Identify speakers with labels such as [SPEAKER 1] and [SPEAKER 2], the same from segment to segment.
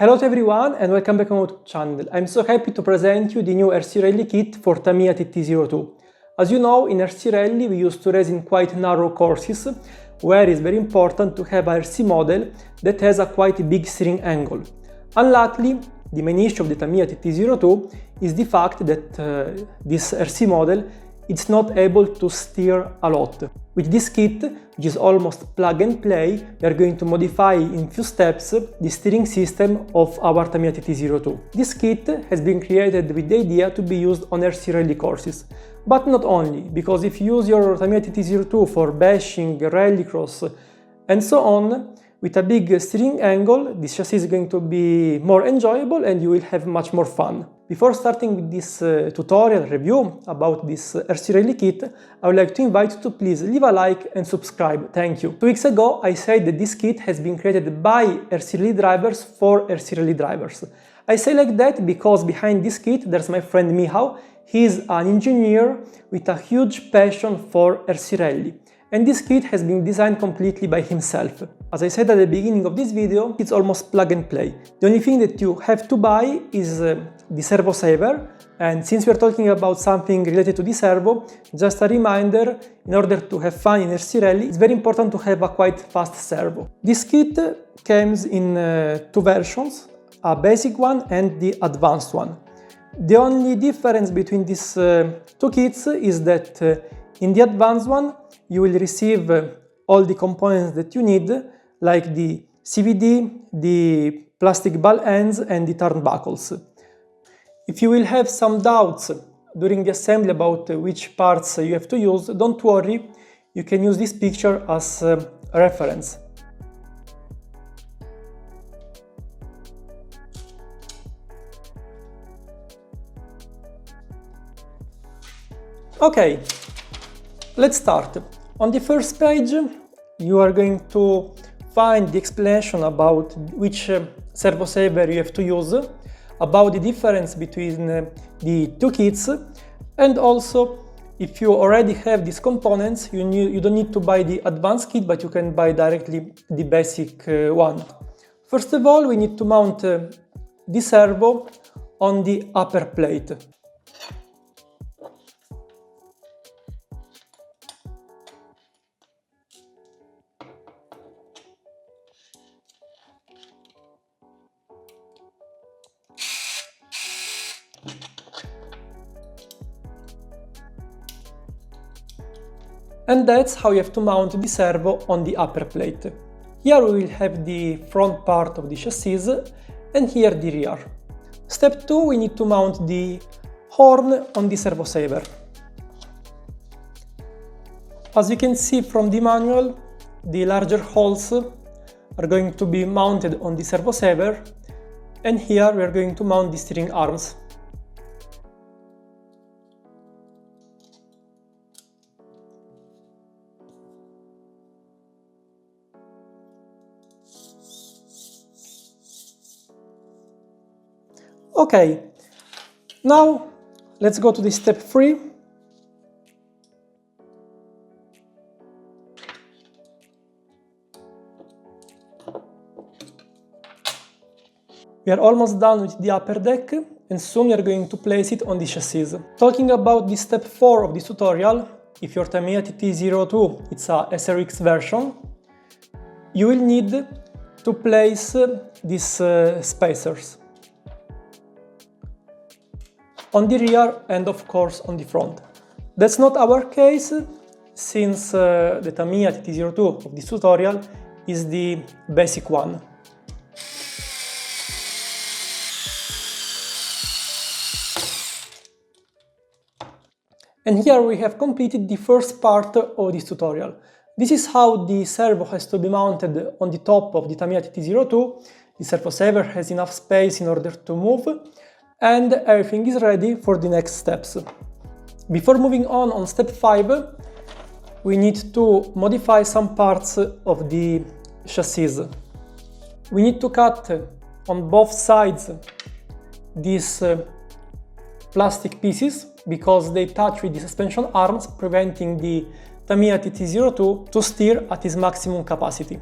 [SPEAKER 1] Hello to everyone and welcome back on my YouTube channel. I'm so happy to present you the new RC Rally kit for Tamiya TT-02. As you know, in RC Rally we used to race in quite narrow courses, where it's very important to have a RC model that has a quite big steering angle. Unluckily, the main issue of the Tamiya TT-02 is the fact that this RC model is not able to steer a lot. With this kit, which is almost plug and play, we are going to modify in few steps the steering system of our Tamiya TT-02. This kit has been created with the idea to be used on RC Rally courses. But not only, because if you use your Tamiya TT-02 for bashing, rallycross and so on, with a big steering angle, this chassis is going to be more enjoyable and you will have much more fun. Before starting with this tutorial review about this RC Rally kit, I would like to invite you to please leave a like and subscribe. Thank you. 2 weeks ago, I said that this kit has been created by RC Rally drivers for RC Rally drivers. I say like that because behind this kit there's my friend Michał. He is an engineer with a huge passion for RC Rally. And this kit has been designed completely by himself. As I said at the beginning of this video, it's almost plug and play. The only thing that you have to buy is the servo saver, and since we are talking about something related to the servo, just a reminder, in order to have fun in RC Rally, it's very important to have a quite fast servo. This kit comes in 2 versions, a basic one and the advanced one. The only difference between these 2 kits is that in the advanced one, you will receive all the components that you need, like the CVD, the plastic ball ends and the turnbuckles. If you will have some doubts during the assembly about which parts you have to use, don't worry, you can use this picture as a reference. Okay, let's start. On the first page, you are going to find the explanation about which servo saver you have to use, about the difference between the 2 kits, and also if you already have these components, you don't need to buy the advanced kit, but you can buy directly the basic one. First of all, we need to mount the servo on the upper plate. And that's how you have to mount the servo on the upper plate. Here we will have the front part of the chassis and here the rear. Step 2, we need to mount the horn on the servo saver. As you can see from the manual, the larger holes are going to be mounted on the servo saver, and here we are going to mount the steering arms. Okay, now let's go to the step 3. We are almost done with the upper deck and soon we are going to place it on the chassis. Talking about the step 4 of this tutorial, if your Tamiya TT-02 it's a SRX version, you will need to place these spacers on the rear and of course on the front. That's not our case, since the Tamiya TT-02 of this tutorial is the basic one. And here we have completed the first part of this tutorial. This is how the servo has to be mounted on the top of the Tamiya TT-02. The servo saver has enough space in order to move, and everything is ready for the next steps. Before moving on step 5, we need to modify some parts of the chassis. We need to cut on both sides these plastic pieces because they touch with the suspension arms, preventing the Tamiya TT-02 to steer at its maximum capacity.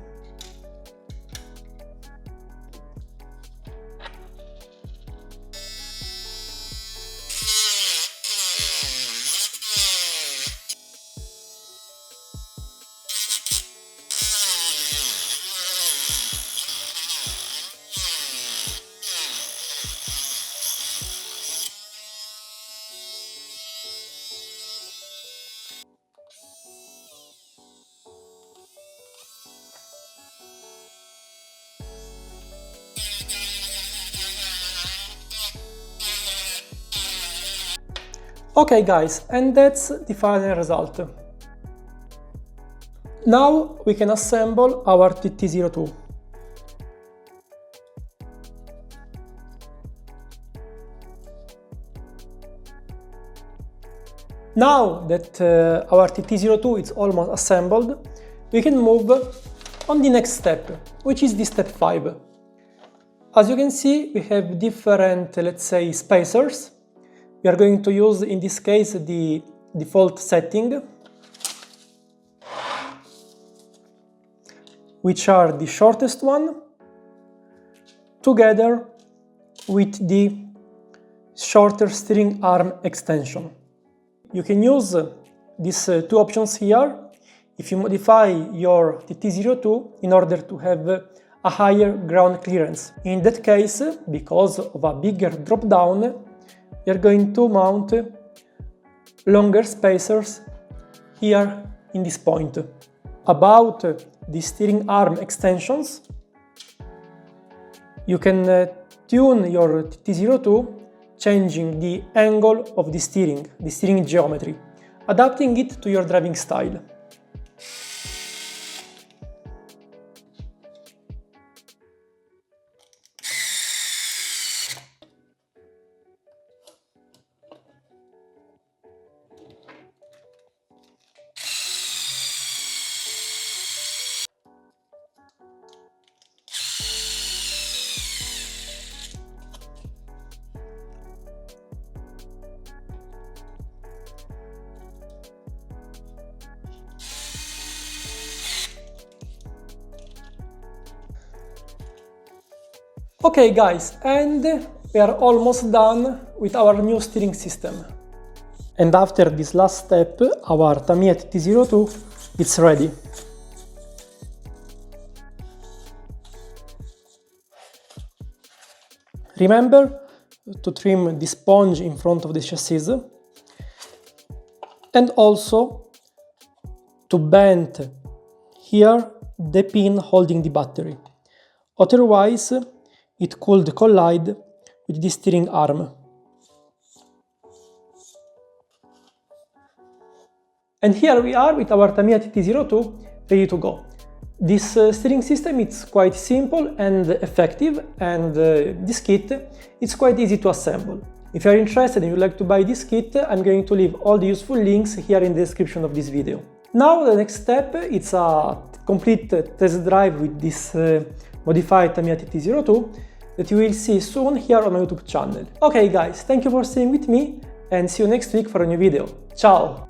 [SPEAKER 1] Okay guys, and that's the final result. Now we can assemble our TT-02. Now that our TT-02 is almost assembled, we can move on the next step, which is the step 5. As you can see, we have different, let's say, spacers. We are going to use, in this case, the default setting, which are the shortest one, together with the shorter steering arm extension. You can use these two options here if you modify your TT-02 in order to have a higher ground clearance. In that case, because of a bigger drop down, we are going to mount longer spacers here in this point. About the steering arm extensions, you can tune your TT-02 changing the angle of the steering geometry, adapting it to your driving style. Okay guys, and we are almost done with our new steering system. And after this last step, our Tamiya TT-02 is ready. Remember to trim the sponge in front of the chassis and also to bend here the pin holding the battery. Otherwise, it could collide with the steering arm. And here we are with our Tamiya TT-02 ready to go. This steering system is quite simple and effective, and this kit is quite easy to assemble. If you are interested and you would like to buy this kit, I'm going to leave all the useful links here in the description of this video. Now the next step is a complete test drive with this modified Tamiya TT-02 that you will see soon here on my YouTube channel. Okay guys, thank you for staying with me and see you next week for a new video. Ciao!